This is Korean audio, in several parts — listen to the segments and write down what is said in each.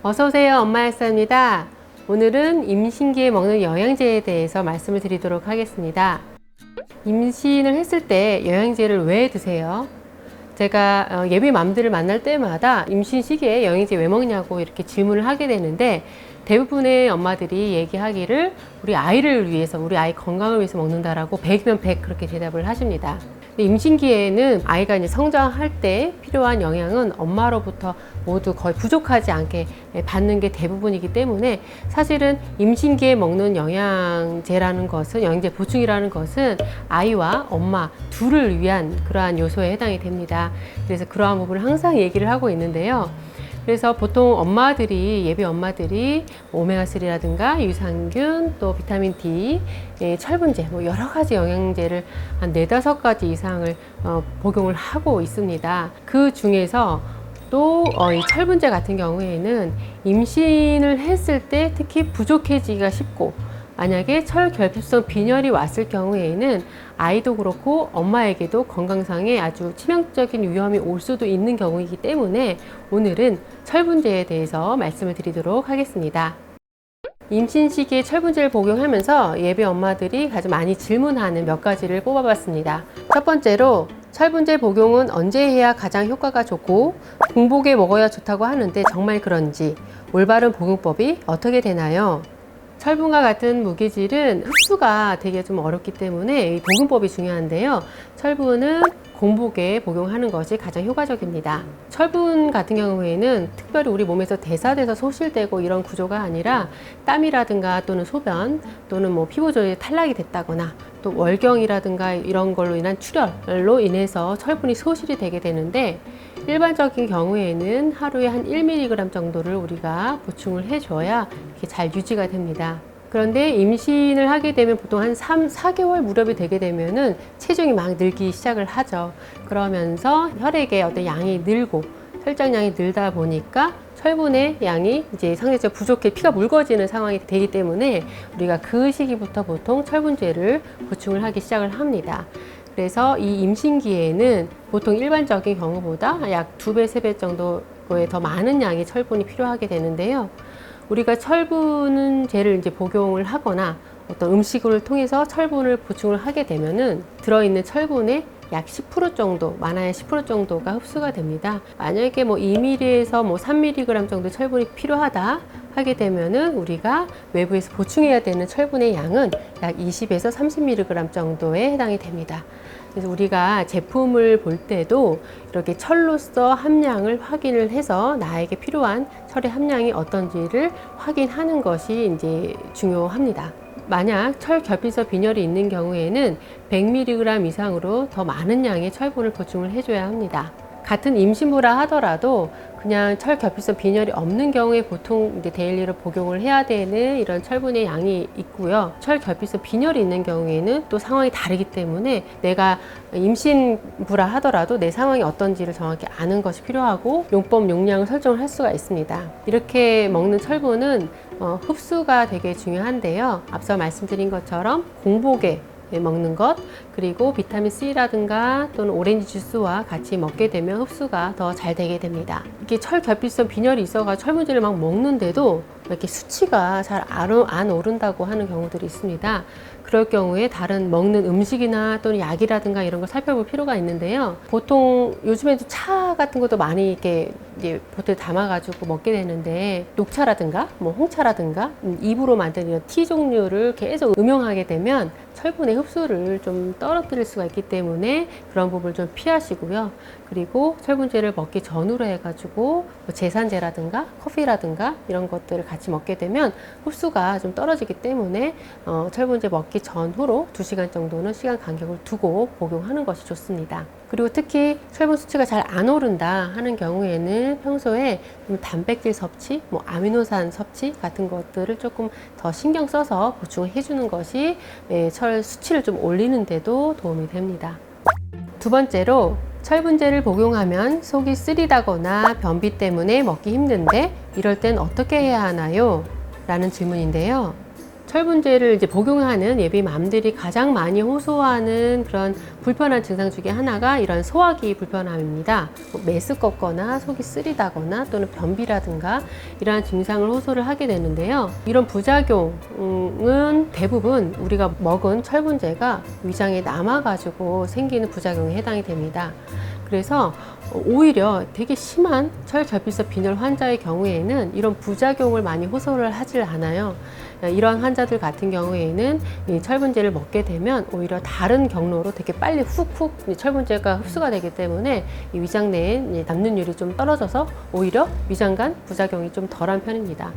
어서오세요. 엄마 약사입니다. 오늘은 임신기에 먹는 영양제에 대해서 말씀을 드리도록 하겠습니다. 임신을 했을 때 영양제를 왜 드세요? 제가 예비맘들을 만날 때마다 임신 시기에 영양제 왜 먹냐고 이렇게 질문을 하게 되는데, 대부분의 엄마들이 얘기하기를 우리 아이를 위해서, 우리 아이 건강을 위해서 먹는다라고 100이면 100 그렇게 대답을 하십니다. 근데 임신기에는 아이가 이제 성장할 때 필요한 영양은 엄마로부터 모두 거의 부족하지 않게 받는 게 대부분이기 때문에, 사실은 임신기에 먹는 영양제라는 것은, 영양제 보충이라는 것은 아이와 엄마 둘을 위한 그러한 요소에 해당이 됩니다. 그래서 그러한 부분을 항상 얘기를 하고 있는데요. 그래서 보통 엄마들이, 예비 엄마들이 오메가3라든가 유산균, 또 비타민 D, 철분제, 뭐 여러 가지 영양제를 한 4-5가지 이상을 복용을 하고 있습니다. 그 중에서 또 이 철분제 같은 경우에는 임신을 했을 때 특히 부족해지기가 쉽고, 만약에 철결핍성 빈혈이 왔을 경우에는 아이도 그렇고 엄마에게도 건강상에 아주 치명적인 위험이 올 수도 있는 경우이기 때문에 오늘은 철분제에 대해서 말씀을 드리도록 하겠습니다. 임신 시기에 철분제를 복용하면서 예비 엄마들이 가장 많이 질문하는 몇 가지를 뽑아봤습니다. 첫 번째로, 철분제 복용은 언제 해야 가장 효과가 좋고 공복에 먹어야 좋다고 하는데 정말 그런지, 올바른 복용법이 어떻게 되나요? 철분과 같은 무기질은 흡수가 되게 좀 어렵기 때문에 이 복용법이 중요한데요. 철분은 공복에 복용하는 것이 가장 효과적입니다. 철분 같은 경우에는 특별히 우리 몸에서 대사돼서 소실되고 이런 구조가 아니라, 땀이라든가 또는 소변, 또는 뭐 피부 조직이 탈락이 됐다거나, 또 월경이라든가 이런 걸로 인한 출혈로 인해서 철분이 소실이 되게 되는데, 일반적인 경우에는 하루에 한 1mg 정도를 우리가 보충을 해줘야 이렇게 잘 유지가 됩니다. 그런데 임신을 하게 되면 보통 한 4개월 무렵이 되게 되면은 체중이 막 늘기 시작을 하죠. 그러면서 혈액의 어떤 양이 늘고 혈장량이 늘다 보니까 철분의 양이 이제 상대적으로 부족해 피가 묽어지는 상황이 되기 때문에 우리가 그 시기부터 보통 철분제를 보충을 하기 시작을 합니다. 그래서 이 임신기에는 보통 일반적인 경우보다 약 2배, 3배 정도의 더 많은 양의 철분이 필요하게 되는데요. 우리가 철분제를 이제 복용을 하거나 어떤 음식을 통해서 철분을 보충을 하게 되면은 들어있는 철분의 약 10% 정도, 많아야 10% 정도가 흡수가 됩니다. 만약에 뭐 2mg에서 뭐 3mg 정도 철분이 필요하다 하게 되면은 우리가 외부에서 보충해야 되는 철분의 양은 약 20에서 30mg 정도에 해당이 됩니다. 그래서 우리가 제품을 볼 때도 이렇게 철로서 함량을 확인을 해서 나에게 필요한 철의 함량이 어떤지를 확인하는 것이 이제 중요합니다. 만약 철결핍성 빈혈이 있는 경우에는 100mg 이상으로 더 많은 양의 철분을 보충을 해줘야 합니다. 같은 임신부라 하더라도 그냥 철결핍성 빈혈이 없는 경우에 보통 이제 데일리로 복용을 해야 되는 이런 철분의 양이 있고요. 철결핍성 빈혈이 있는 경우에는 또 상황이 다르기 때문에 내가 임신부라 하더라도 내 상황이 어떤지를 정확히 아는 것이 필요하고, 용법 용량을 설정을 할 수가 있습니다. 이렇게 먹는 철분은 흡수가 되게 중요한데요. 앞서 말씀드린 것처럼 공복에 먹는 것, 그리고 비타민 C라든가 또는 오렌지 주스와 같이 먹게 되면 흡수가 더 잘 되게 됩니다. 이렇게 철결핍성 빈혈이 있어가 철분제를 막 먹는데도 이렇게 수치가 잘 안 오른다고 하는 경우들이 있습니다. 그럴 경우에 다른 먹는 음식이나 또는 약이라든가 이런 걸 살펴볼 필요가 있는데요. 보통 요즘에도 차 같은 것도 많이 이렇게 이제 보틀 담아가지고 먹게 되는데, 녹차라든가 뭐 홍차라든가 잎으로 만든 이런 티 종류를 계속 음용하게 되면 철분의 흡수를 좀 떨어뜨릴 수가 있기 때문에 그런 부분을 좀 피하시고요. 그리고 철분제를 먹기 전후로 해가지고 뭐 제산제라든가 커피라든가 이런 것들을 같이 먹게 되면 흡수가 좀 떨어지기 때문에 철분제 먹기 전후로 2시간 정도는 시간 간격을 두고 복용하는 것이 좋습니다. 그리고 특히 철분 수치가 잘 안 오른다 하는 경우에는 평소에 좀 단백질 섭취, 뭐 아미노산 섭취 같은 것들을 조금 더 신경 써서 보충해 주는 것이 철 수치를 좀 올리는 데도 도움이 됩니다. 두 번째로, 철분제를 복용하면 속이 쓰리다거나 변비 때문에 먹기 힘든데 이럴 땐 어떻게 해야 하나요? 라는 질문인데요. 철분제를 이제 복용하는 예비맘들이 가장 많이 호소하는 그런 불편한 증상 중에 하나가 이런 소화기 불편함입니다. 메스껍거나 속이 쓰리다거나 또는 변비라든가 이러한 증상을 호소를 하게 되는데요. 이런 부작용은 대부분 우리가 먹은 철분제가 위장에 남아가지고 생기는 부작용에 해당이 됩니다. 그래서 오히려 되게 심한 철결핍성 빈혈 환자의 경우에는 이런 부작용을 많이 호소를 하질 않아요. 이런 환자들 같은 경우에는 이 철분제를 먹게 되면 오히려 다른 경로로 되게 빨리 훅훅 철분제가 흡수가 되기 때문에 이 위장 내에 남는율이 좀 떨어져서 오히려 위장 간 부작용이 좀 덜한 편입니다.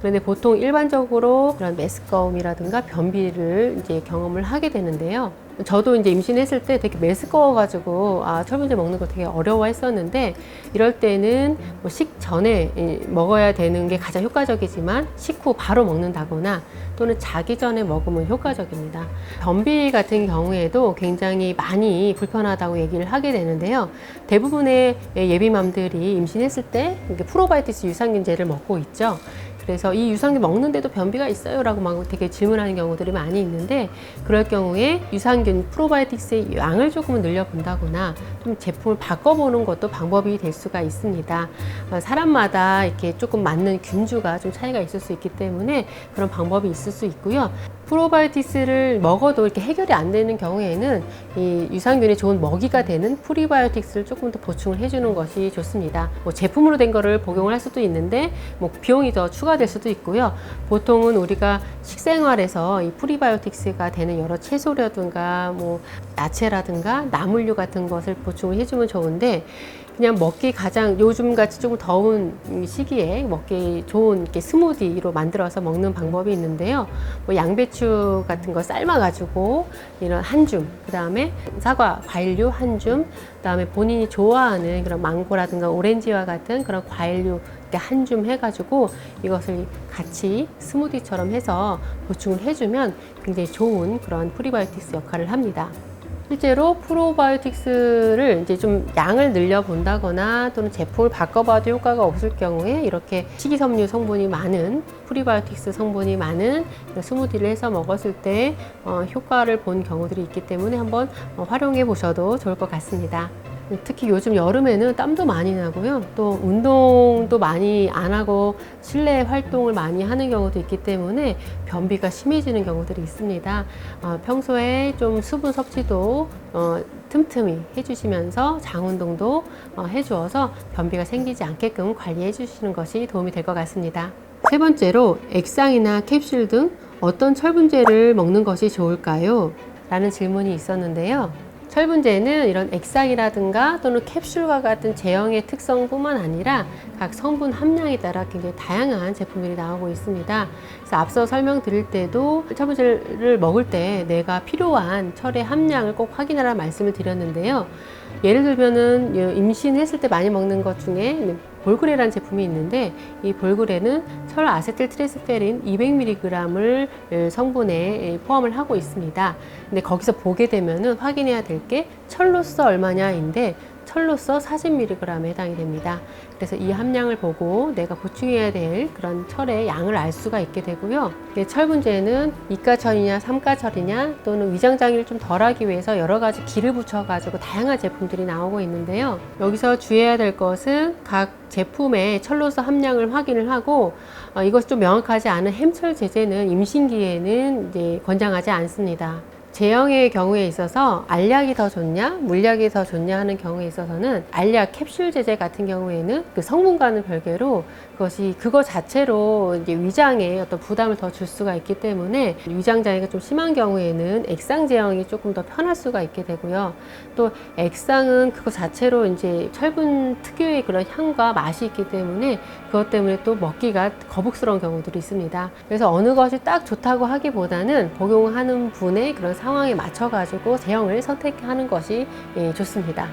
그런데 보통 일반적으로 그런 메스꺼움이라든가 변비를 이제 경험을 하게 되는데요. 저도 이제 임신했을 때 되게 메스꺼워가지고 철분제 먹는 거 되게 어려워했었는데, 이럴 때는 뭐 식전에 먹어야 되는 게 가장 효과적이지만 식후 바로 먹는다거나 또는 자기 전에 먹으면 효과적입니다. 변비 같은 경우에도 굉장히 많이 불편하다고 얘기를 하게 되는데요. 대부분의 예비맘들이 임신했을 때 프로바이오틱스 유산균제를 먹고 있죠. 그래서 이 유산균 먹는데도 변비가 있어요? 라고 막 되게 질문하는 경우들이 많이 있는데, 그럴 경우에 유산균 프로바이오틱스의 양을 조금은 늘려본다거나 좀 제품을 바꿔보는 것도 방법이 될 수가 있습니다. 사람마다 이렇게 조금 맞는 균주가 좀 차이가 있을 수 있기 때문에 그런 방법이 있을 수 있고요. 프로바이오틱스를 먹어도 이렇게 해결이 안 되는 경우에는 이 유산균이 좋은 먹이가 되는 프리바이오틱스를 조금 더 보충을 해주는 것이 좋습니다. 뭐 제품으로 된 거를 복용을 할 수도 있는데 뭐 비용이 더 추가될 수도 있고요. 보통은 우리가 식생활에서 이 프리바이오틱스가 되는 여러 채소라든가 뭐 야채라든가 나물류 같은 것을 보충을 해주면 좋은데, 그냥 먹기 가장 요즘 같이 조금 더운 시기에 먹기 좋은 이렇게 스무디로 만들어서 먹는 방법이 있는데요. 뭐 양배추 같은 거 삶아가지고 이런 한 줌, 그 다음에 사과, 과일류 한 줌, 그 다음에 본인이 좋아하는 그런 망고라든가 오렌지와 같은 그런 과일류 한 줌 해가지고 이것을 같이 스무디처럼 해서 보충을 해주면 굉장히 좋은 그런 프리바이오틱스 역할을 합니다. 실제로 프로바이오틱스를 이제 좀 양을 늘려 본다거나 또는 제품을 바꿔봐도 효과가 없을 경우에 이렇게 식이섬유 성분이 많은 프리바이오틱스 성분이 많은 스무디를 해서 먹었을 때 효과를 본 경우들이 있기 때문에 한번 활용해 보셔도 좋을 것 같습니다. 특히 요즘 여름에는 땀도 많이 나고요. 또 운동도 많이 안 하고 실내 활동을 많이 하는 경우도 있기 때문에 변비가 심해지는 경우들이 있습니다. 평소에 좀 수분 섭취도 틈틈이 해주시면서 장 운동도 해주어서 변비가 생기지 않게끔 관리해 주시는 것이 도움이 될 것 같습니다. 세 번째로 액상이나 캡슐 등 어떤 철분제를 먹는 것이 좋을까요? 라는 질문이 있었는데요. 철분제는 이런 액상이라든가 또는 캡슐과 같은 제형의 특성뿐만 아니라 각 성분 함량에 따라 굉장히 다양한 제품들이 나오고 있습니다. 그래서 앞서 설명드릴 때도 철분제를 먹을 때 내가 필요한 철의 함량을 꼭 확인하라 말씀을 드렸는데요. 예를 들면은 임신했을 때 많이 먹는 것 중에 볼그레라는 제품이 있는데, 이 볼그레는 철 아세틸 트랜스페린 200mg을 성분에 포함을 하고 있습니다. 근데 거기서 보게 되면은 확인해야 될 게 철로서 얼마냐인데, 철로서 40mg에 해당이 됩니다. 그래서 이 함량을 보고 내가 보충해야 될 그런 철의 양을 알 수가 있게 되고요. 철분제는 이가철이냐 삼가철이냐 또는 위장장애를 좀 덜하기 위해서 여러 가지 기를 붙여가지고 다양한 제품들이 나오고 있는데요. 여기서 주의해야 될 것은 각 제품의 철로서 함량을 확인을 하고, 이것이 좀 명확하지 않은 햄철 제제는 임신기에는 이제 권장하지 않습니다. 제형의 경우에 있어서 알약이 더 좋냐 물약이 더 좋냐 하는 경우에 있어서는 알약 캡슐 제제 같은 경우에는 그 성분과는 별개로 그거 자체로 이제 위장에 어떤 부담을 더 줄 수가 있기 때문에 위장 장애가 좀 심한 경우에는 액상 제형이 조금 더 편할 수가 있게 되고요. 또 액상은 그거 자체로 이제 철분 특유의 그런 향과 맛이 있기 때문에 그것 때문에 또 먹기가 거북스러운 경우들이 있습니다. 그래서 어느 것이 딱 좋다고 하기보다는 복용하는 분의 그런 상황에 맞춰가지고 제형을 선택하는 것이 좋습니다.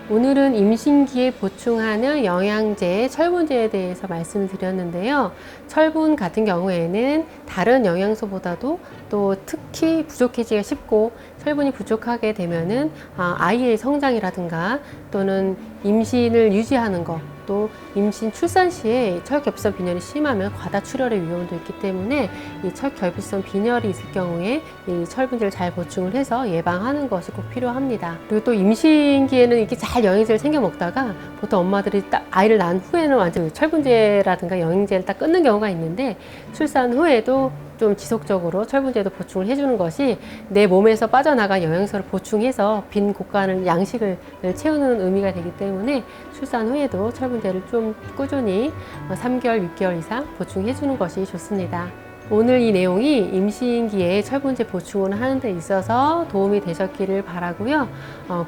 오늘은 임신기에 보충하는 영양제, 철분제에 대해서 말씀을 드렸는데요. 철분 같은 경우에는 다른 영양소보다도 또 특히 부족해지기가 쉽고, 철분이 부족하게 되면은 아이의 성장이라든가 또는 임신을 유지하는 것, 또 임신 출산 시에 철결핍성 빈혈이 심하면 과다 출혈의 위험도 있기 때문에 이 철결핍성 빈혈이 있을 경우에 이 철분제를 잘 보충을 해서 예방하는 것이 꼭 필요합니다. 그리고 또 임신기에는 이렇게 잘 영양제를 챙겨 먹다가 보통 엄마들이 딱 아이를 낳은 후에는 완전 철분제라든가 영양제를 딱 끊는 경우가 있는데, 출산 후에도 좀 지속적으로 철분제도 보충을 해주는 것이 내 몸에서 빠져나간 영양소를 보충해서 빈 곳간을 양식을 채우는 의미가 되기 때문에 출산 후에도 철분제를 좀 꾸준히 3개월, 6개월 이상 보충해주는 것이 좋습니다. 오늘 이 내용이 임신기에 철분제 보충을 하는 데 있어서 도움이 되셨기를 바라고요.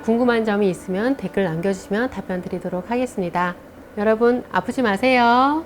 궁금한 점이 있으면 댓글 남겨주시면 답변 드리도록 하겠습니다. 여러분 아프지 마세요.